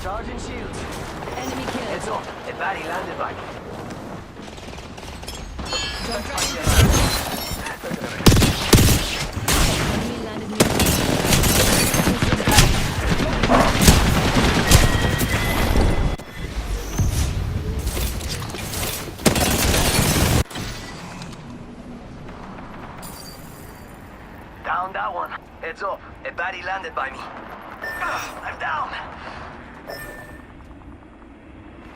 Charging shields. Enemy killed. Heads up. A baddie landed back. Jump right. Enemy landed near me. Down that one. Heads up. A baddie landed by me. I'm down.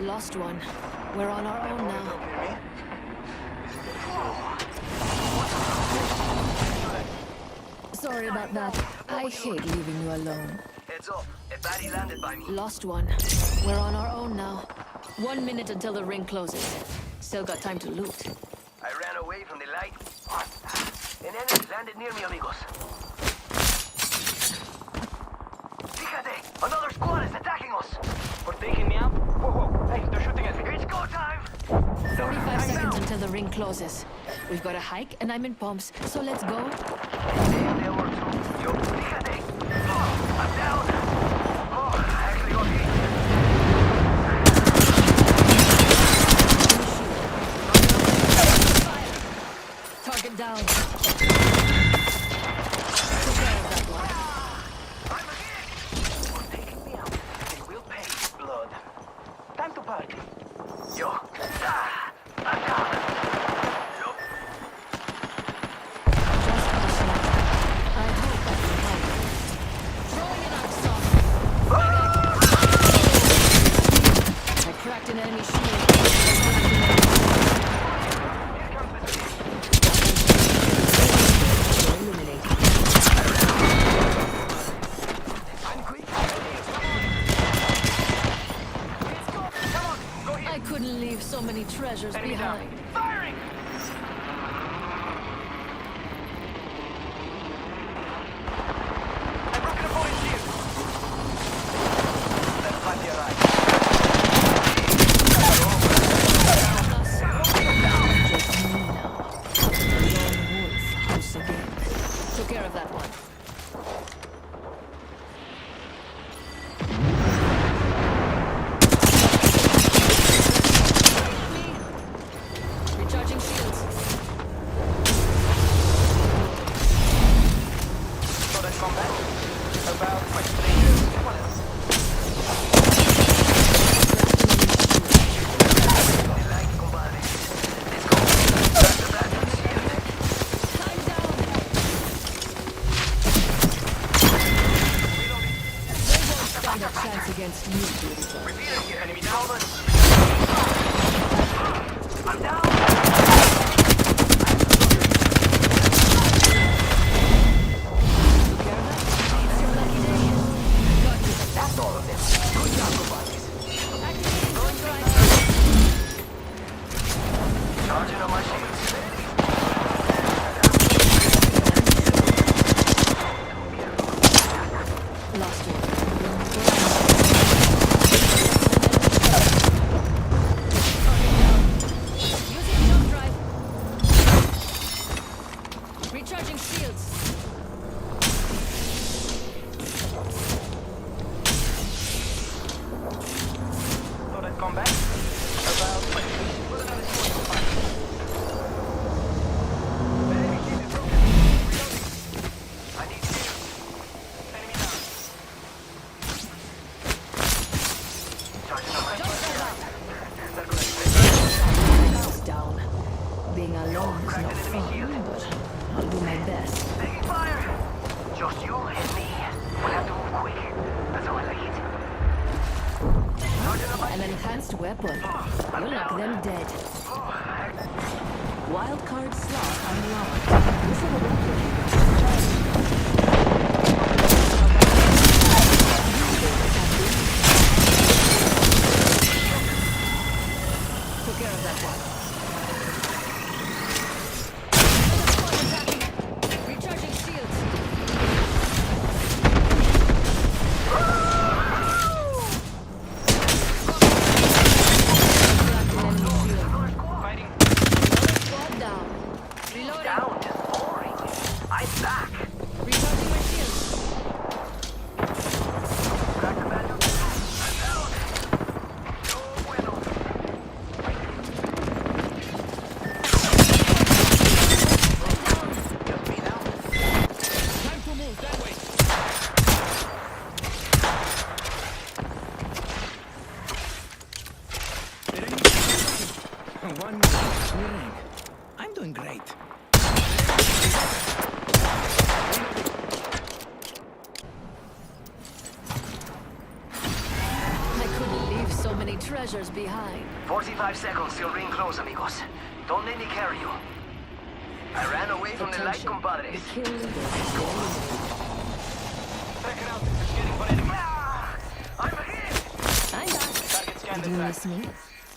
Lost one. We're on our own now. Sorry about that. I hate leaving you alone. Heads up. A baddie landed by me. Lost one. We're on our own now. 1 minute until the ring closes. Still got time to loot. I ran away from the light. An enemy landed near me, amigos. Fíjate! Another squad is attacking us! For taking me out? Whoa, whoa. Hey, they're shooting at me. It's go time! 45 seconds until the ring closes. We've got a hike and I'm in pumps, so let's go. There were two. Yo, fíjate! Oh, I'm down! Oh, I actually got hit. Target down. I'm again! For taking me out, they will pay with blood. Time to party. Yo, I'm down! Yo, Just pushing. I hope I can help. Throwing an axe off. I cracked an enemy shield. Here comes the team. Eliminated. I'm quick. I couldn't leave so many treasures Enemy down. behind. Firing! I broke an opponent's shield. Let's find the right. Just me now. Lone wolf once again. Took care of that one. Recharging shields. So that's combat. About 23 years. What else? I like compadre. Let's go. That's the bad news here. Time down. They won't stand a chance against you, beautiful. Repeating here. Enemy down. I'm down. Took care of that? It's your lucky day. Got you. That's all of them. Good job, compadres. Activating jump drive. Charging on my shields. Lost one. Using jump drive. Recharging shields. So that's combat. About 23. Put another squad to fight. The enemy shield is broken. Reloading. I need shields. Enemy down. Charging on my Jump drive out. They're gonna be It's down. Being alone is not fun, but I'll do my best. taking fire. Just you and me. We'll have to move quick. That's how I like it. Charging on my An enhanced weapon. You'll knock them dead. Wildcard slot unlocked. This is a weapon. Took care of that one. Another squad attacking. Recharging shields. Cracked an enemy shield. Fighting. Squad down. Reloading. down. Boring. I'm back. treasures behind. 45 seconds till ring close, amigos. Don't let me carry you. I ran away from the light Attention. compadres. The kill leader is going. Check it out. It's scanning for enemy. Ah, I'm hit! I'm back. Target scanned Did and you tracked. miss me?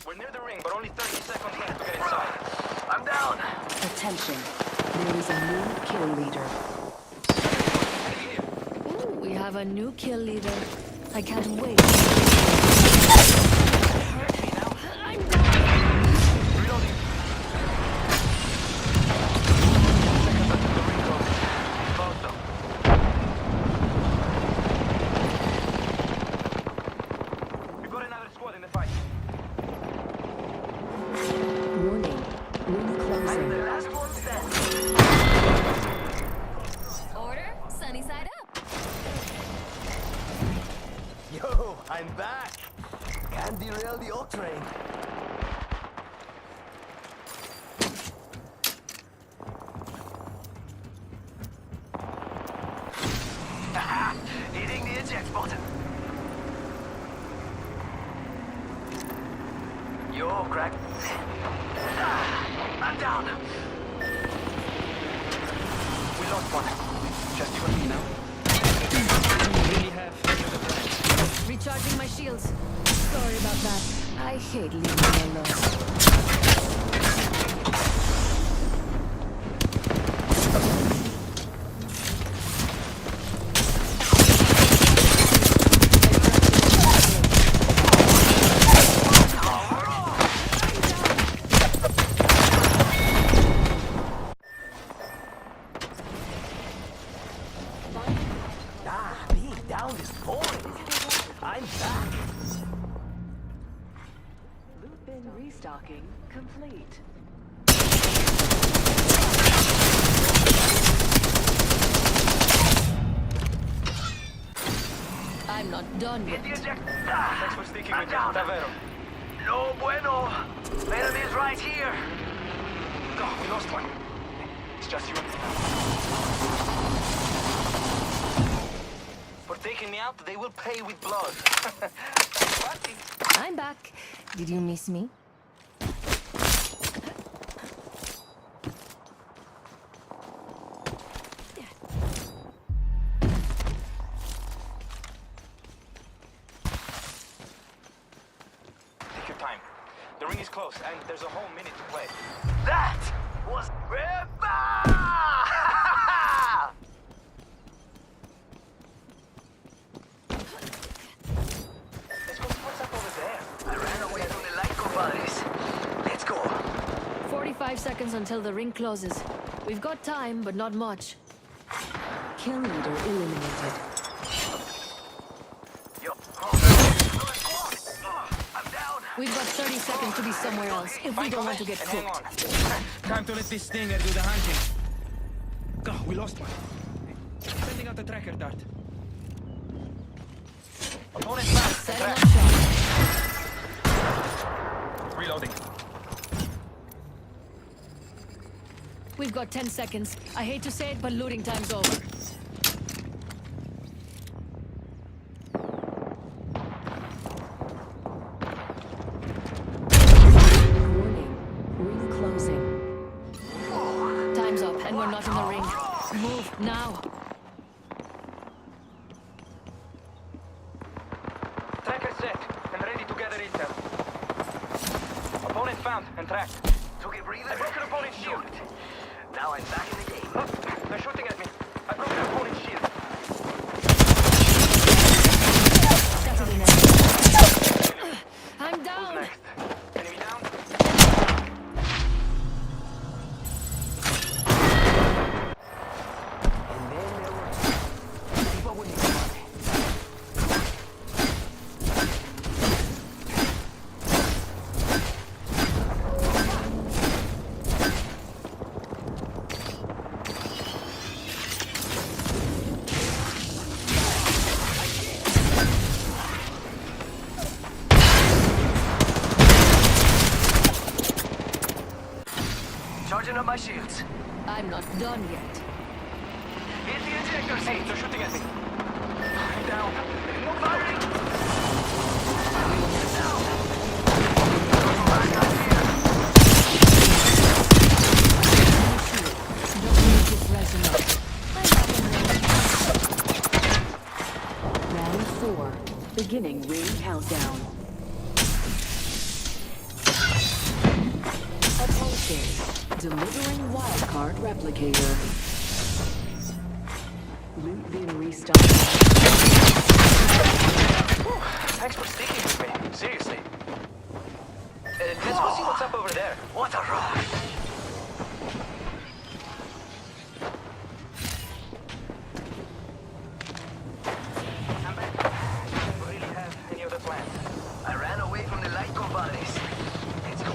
We're near the ring, but only 30 seconds left to get inside. I'm down. Attention, there is a new kill leader. Ooh, we have a new kill leader. I can't wait. I'm down. Reloading. Seconds until the ring closes. Close though. We've got another squad in the fight. Warning, ring I'm the closing. last one standing. Order, sunny side up. Yo, I'm back. Can't derail the oak train. Hitting the eject button. Yo, crack. I'm down. We lost one. Just you and me now. Really have any other plans? Recharging my shields. Sorry about that. I hate leaving you alone. Being down is boring. I'm back. Loot bin restocking complete. I'm not done Hit yet. the eject. Thanks for sticking I'm with me. down. Davero. No bueno. Enemy's right here. Oh, we lost one. It's just you and me now. For taking me out, they will pay with blood. Party. I'm back. Did you miss me? Take your time. The ring is close, and there's a whole minute to play. That was Ripper! Let's go see what's up over there. I ran away from the light compadres. Let's go. 45 seconds until the ring closes. We've got time, but not much. Kill leader eliminated. Yo. I'm down. We've got 30 seconds to be somewhere else if we don't want to get And hang cooked. on. Time to let this stinger do the hunting. God, we lost one. Sending out the tracker dart. Opponent back. Setting Track. up shop. Reloading. We've got 10 seconds. I hate to say it, but looting time's over. Warning, ring closing. Time's up, and we're not in the ring. Move now. Tracker set and ready to gather intel. Opponent found and tracked. Took a breather. I broke an opponent's shield. Now I'm back in the game. Oh, they're shooting at me. I broke an opponent's shield. Settle in. I'm down. Next. Enemy down. And then there were people with me. Charging up my shields. I'm not done yet. Hit the ejector Hey, seat. they're shooting at me. I'm down. No firing. Down. 4. Beginning ring countdown. Attention. Delivering wildcard replicator. Loot bin restocked. Thanks for sticking with me. Seriously. Let's go see what's up over there. What a rush. I ran away from the light compadres. Let's go.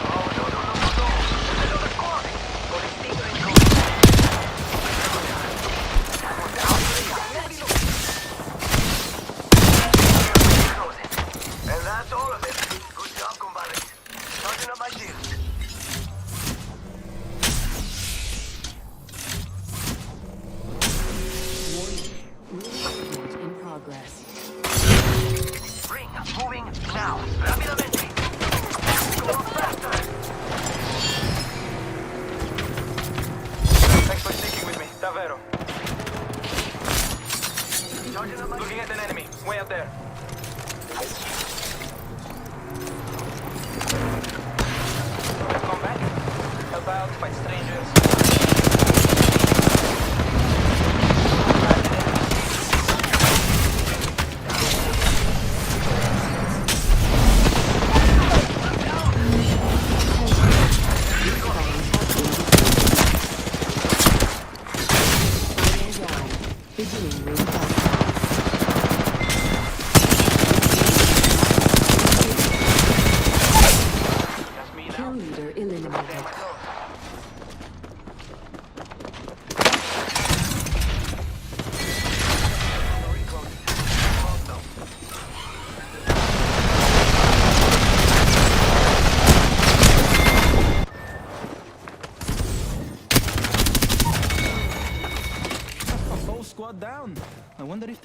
Oh, no. Another squad. Got a stinger incoming. And that's all of it. Good job, compadres. Charging up my shield. Movement in progress. Ring moving now. Rápidamente. Go faster. Thanks for sticking with me. Davvero. Charging up my Looking at an enemy. Way up there. Come back. Help out, fight strangers. Final round. Beginning ring countdown. Just me Kill now. leader eliminated. A whole squad down. I wonder if they